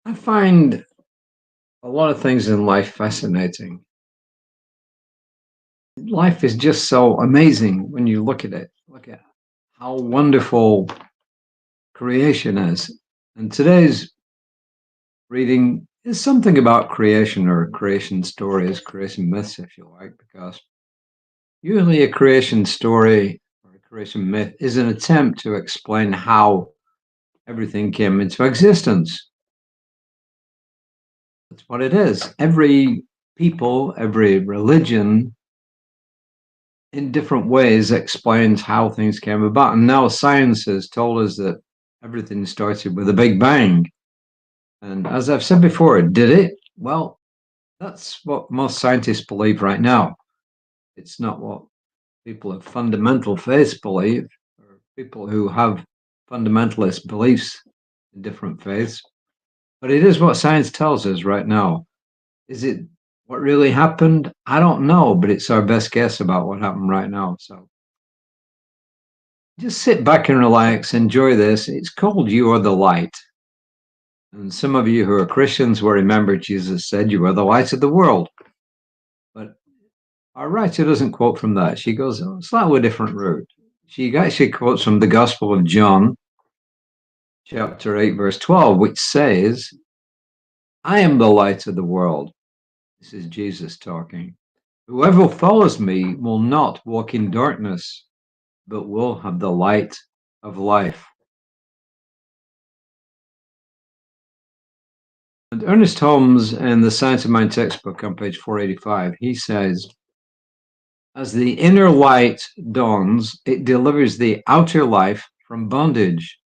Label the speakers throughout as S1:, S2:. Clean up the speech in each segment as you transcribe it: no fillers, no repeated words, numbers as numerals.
S1: I find a lot of things in life fascinating. Life is just so amazing when you look at it. Look at how wonderful creation is. And today's reading is something about creation or creation stories, creation myths, if you like, because usually a creation story or a creation myth is an attempt to explain how everything came into existence. That's what it is. Every people, every religion in different ways explains how things came about. And now science has told us that everything started with a big bang. And as I've said before, did it? Well, that's what most scientists believe right now. It's not what people of fundamental faiths believe, or people who have fundamentalist beliefs in different faiths. But it is what science tells us right now. Is it what really happened? I don't know, but it's our best guess about what happened right now. So just sit back and relax, enjoy this. It's called You Are the Light. And some of you who are Christians will remember Jesus said, You are the light of the world. But our writer doesn't quote from that. She goes a slightly different route. She actually quotes from the Gospel of John, chapter 8, verse 12, which says, I am the light of the world. This is Jesus talking. Whoever follows me will not walk in darkness, but will have the light of life. And Ernest Holmes, in the Science of Mind textbook on page 485, he says, as the inner light dawns, it delivers the outer life from bondage.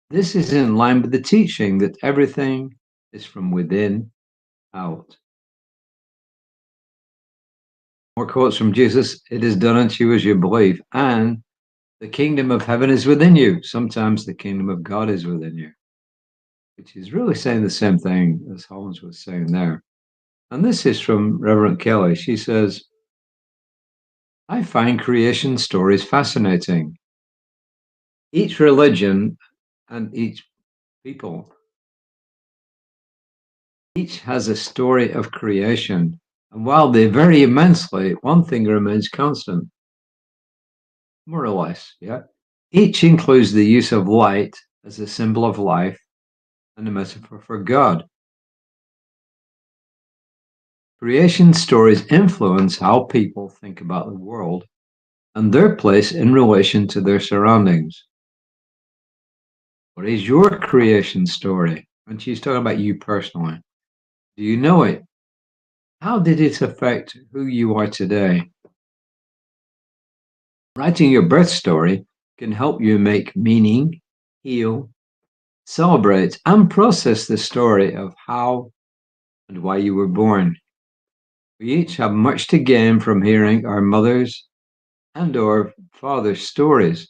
S1: This is in line with the teaching that everything is from within out. More quotes from Jesus, it is done unto you as you believe, and the kingdom of heaven is within you. Sometimes the kingdom of God is within you, which is really saying the same thing as Holmes was saying there. And this is from Rev Kelly. She says, I find creation stories fascinating. Each religion and each people, each has a story of creation. And while they vary immensely, one thing remains constant, more or less, yeah? Each includes the use of light as a symbol of life and a metaphor for God. Creation stories influence how people think about the world and their place in relation to their surroundings. What is your creation story? And she's talking about you personally. Do you know it? How did it affect who you are today? Writing your birth story can help you make meaning, heal, celebrate, and process the story of how and why you were born. We each have much to gain from hearing our mothers and our fathers' stories,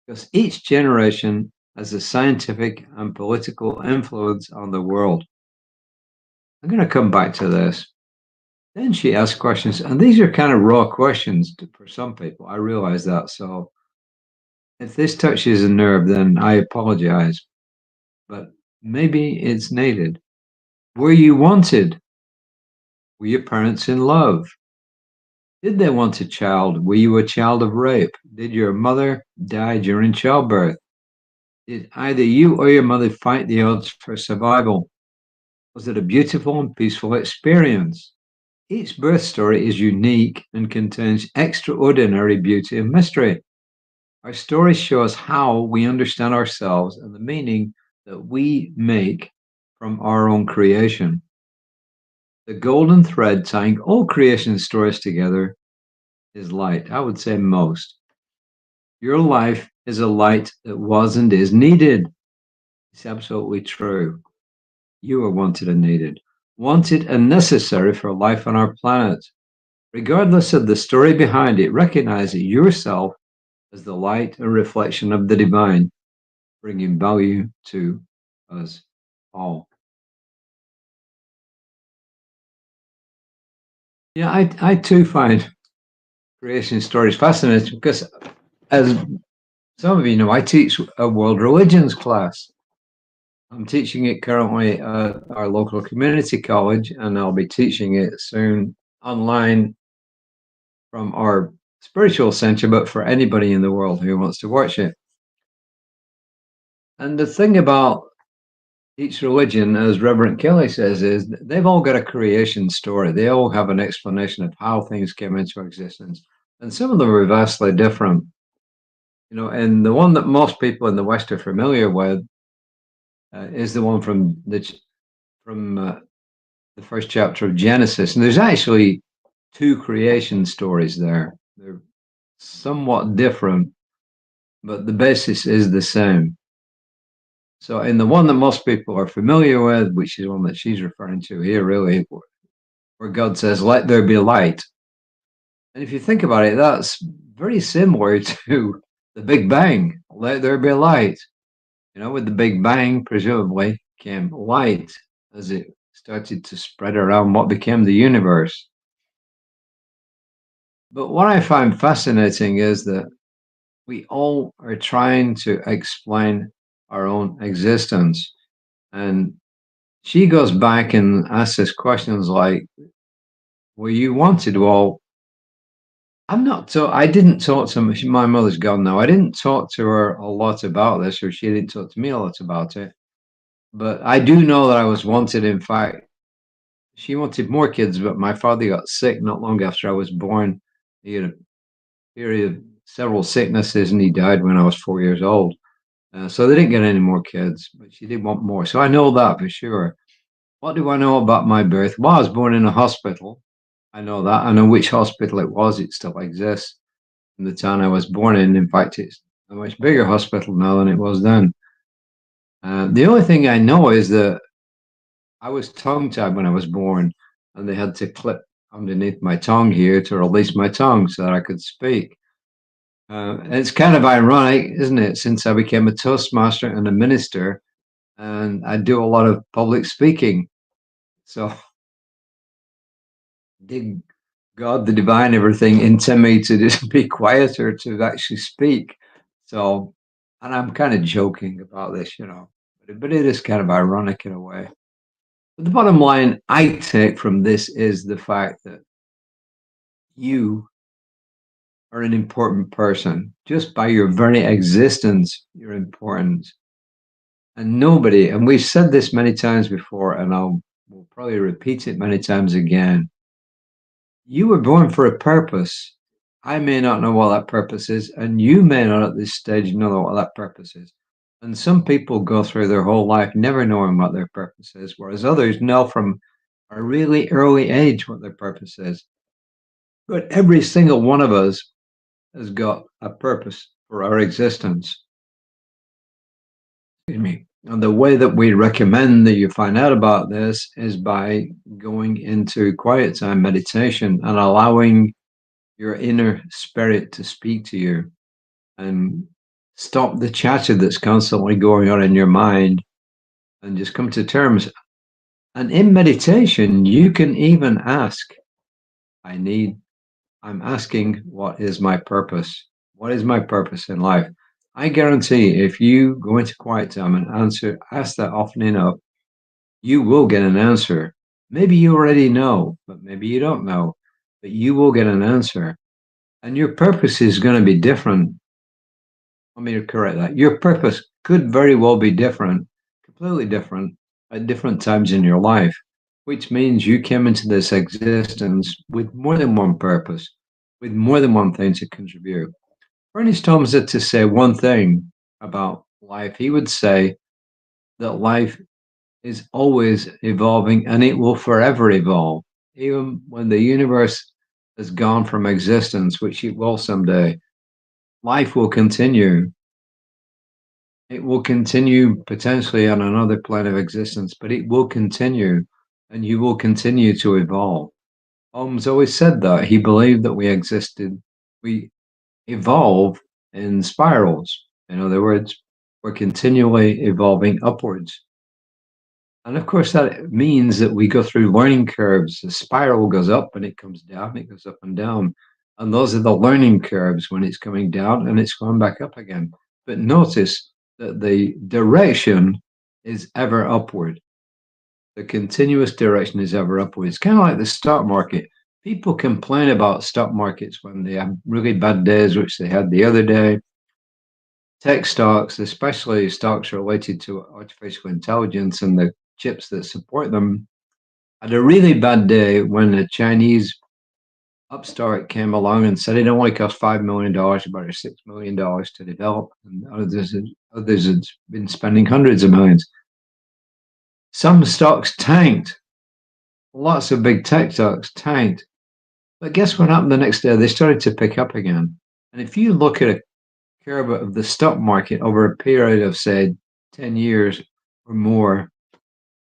S1: because each generation has a scientific and political influence on the world. I'm going to come back to this. Then she asked questions, and these are kind of raw questions for some people. I realize that. So if this touches a nerve, then I apologize. But maybe it's needed. Were you wanted? Were your parents in love? Did they want a child? Were you a child of rape? Did your mother die during childbirth? Did either you or your mother fight the odds for survival? Was it a beautiful and peaceful experience? Each birth story is unique and contains extraordinary beauty and mystery. Our stories show us how we understand ourselves and the meaning that we make from our own creation. The golden thread tying all creation stories together is light. I would say most. Your life is a light that was and is needed. It's absolutely true. You are wanted and necessary for life on our planet. Regardless of the story behind it, recognize yourself as the light and reflection of the divine, bringing value to us all. Yeah, I too find creation stories fascinating because, as some of you know, I teach a world religions class. I'm teaching it currently at our local community college, and I'll be teaching it soon online from our spiritual center, but for anybody in the world who wants to watch it. And the thing about each religion, as Reverend Kelly says, is they've all got a creation story. They all have an explanation of how things came into existence. And some of them are vastly different. And the one that most people in the West are familiar with is the one from the first chapter of Genesis. And there's actually two creation stories there. They're somewhat different, but the basis is the same. So in the one that most people are familiar with, which is the one that she's referring to here, really, where God says, "Let there be light." And if you think about it, that's very similar to the Big Bang. Let there be light. With the Big Bang, presumably came light as it started to spread around what became the universe. But what I find fascinating is that we all are trying to explain our own existence. And she goes back and asks us questions like, were you wanted? Well, I didn't talk to my mother's gone now. I didn't talk to her a lot about this, or she didn't talk to me a lot about it. But I do know that I was wanted. In fact, she wanted more kids, but my father got sick not long after I was born. He had a period of several sicknesses, and he died when I was 4 years old. So they didn't get any more kids, but she did want more. So I know that for sure. What do I know about my birth? Well, I was born in a hospital. I know that. I know which hospital it was. It still exists in the town I was born in. In fact, it's a much bigger hospital now than it was then. The only thing I know is that I was tongue tied when I was born, and they had to clip underneath my tongue here to release my tongue so that I could speak. It's kind of ironic, isn't it? Since I became a Toastmaster and a minister, and I do a lot of public speaking. So, did God, the divine, everything into me to just be quieter to actually speak? So, and I'm kind of joking about this, but it is kind of ironic in a way. But the bottom line I take from this is the fact that you are an important person. Just by your very existence, you're important. And nobody, and we've said this many times before, and we'll probably repeat it many times again. You were born for a purpose. I may not know what that purpose is, and you may not at this stage know what that purpose is. And some people go through their whole life never knowing what their purpose is, whereas others know from a really early age what their purpose is. But every single one of us has got a purpose for our existence. Excuse me. And the way that we recommend that you find out about this is by going into quiet time meditation and allowing your inner spirit to speak to you and stop the chatter that's constantly going on in your mind and just come to terms. And in meditation, you can even ask, I'm asking, what is my purpose? What is my purpose in life? I guarantee if you go into quiet time and ask that often enough, you will get an answer. Maybe you already know, but maybe you don't know, but you will get an answer. And your purpose is going to be different. Let me correct that. Your purpose could very well be different, completely different at different times in your life, which means you came into this existence with more than one purpose, with more than one thing to contribute. Ernest Thomas had to say one thing about life. He would say that life is always evolving and it will forever evolve. Even when the universe has gone from existence, which it will someday, life will continue. It will continue potentially on another plane of existence, but it will continue and you will continue to evolve. Holmes always said that. He believed that we evolve in spirals. In other words, we're continually evolving upwards. And of course, that means that we go through learning curves. The spiral goes up and it comes down, it goes up and down. And those are the learning curves when it's coming down and it's going back up again. But notice that the direction is ever upward. The continuous direction is ever upward. It's kind of like the stock market. People complain about stock markets when they have really bad days, which they had the other day. Tech stocks, especially stocks related to artificial intelligence and the chips that support them, had a really bad day when a Chinese upstart came along and said it only cost $5 million, about $6 million to develop, and others had been spending hundreds of millions. Some stocks tanked. Lots of big tech stocks tanked. But guess what happened the next day? They started to pick up again. And if you look at a curve of the stock market over a period of, say, 10 years or more,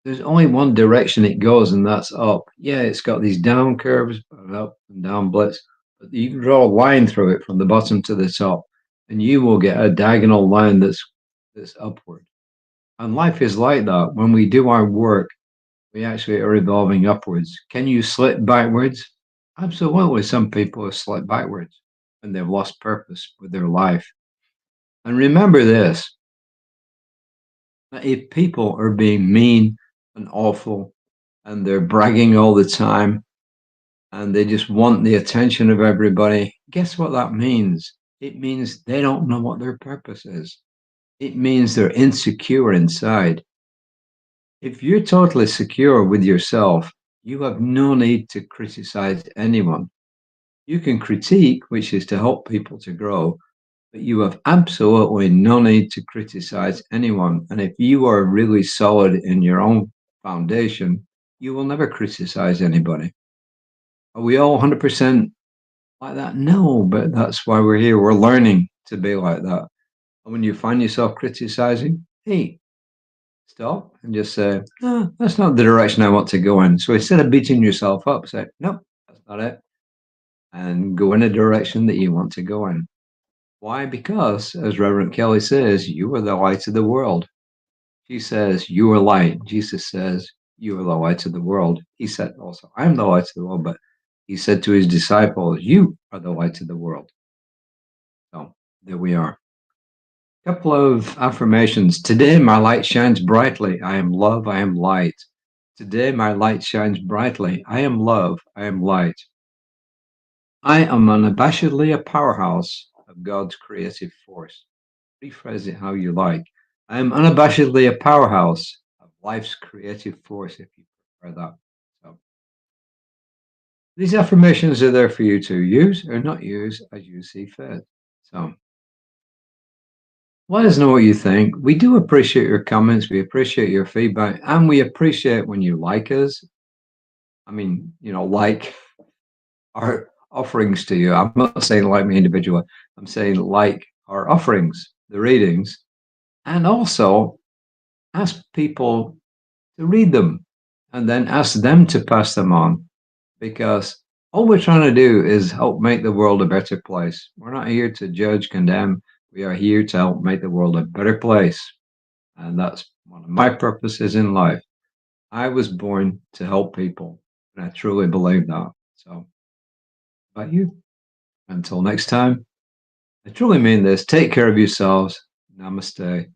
S1: there's only one direction it goes, and that's up. Yeah, it's got these down curves, up and down blitz, but you can draw a line through it from the bottom to the top, and you will get a diagonal line that's upward. And life is like that. When we do our work, we actually are evolving upwards. Can you slip backwards? Absolutely. Some people have slipped backwards and they've lost purpose with their life. And remember this, that if people are being mean and awful and they're bragging all the time and they just want the attention of everybody, guess what that means? It means they don't know what their purpose is. It means they're insecure inside. If you're totally secure with yourself, you have no need to criticize anyone. You can critique, which is to help people to grow, but you have absolutely no need to criticize anyone. And if you are really solid in your own foundation, you will never criticize anybody. Are we all 100% like that? No, but that's why we're here. We're learning to be like that. And when you find yourself criticizing, hey, stop and just say, no, that's not the direction I want to go in. So instead of beating yourself up, say, nope, that's not it. And go in a direction that you want to go in. Why? Because, as Reverend Kelly says, you are the light of the world. She says, you are light. Jesus says, you are the light of the world. He said also, I am the light of the world, but he said to his disciples, you are the light of the world. So there we are. A couple of affirmations. Today, my light shines brightly. I am love. I am light. Today, my light shines brightly. I am love. I am light. I am unabashedly a powerhouse of God's creative force. Rephrase it how you like. I am unabashedly a powerhouse of life's creative force, if you prefer that. So, these affirmations are there for you to use or not use as you see fit. So, let us know what you think. We do appreciate your comments. We appreciate your feedback, and we appreciate when you like us. I mean, like our offerings to you. I'm not saying like me individually. I'm saying like our offerings, the readings, and also ask people to read them and then ask them to pass them on, because all we're trying to do is help make the world a better place. We're not here to judge, condemn. We are here to help make the world a better place. And that's one of my purposes in life. I was born to help people, and I truly believe that. So, about you, until next time, I truly mean this. Take care of yourselves. Namaste.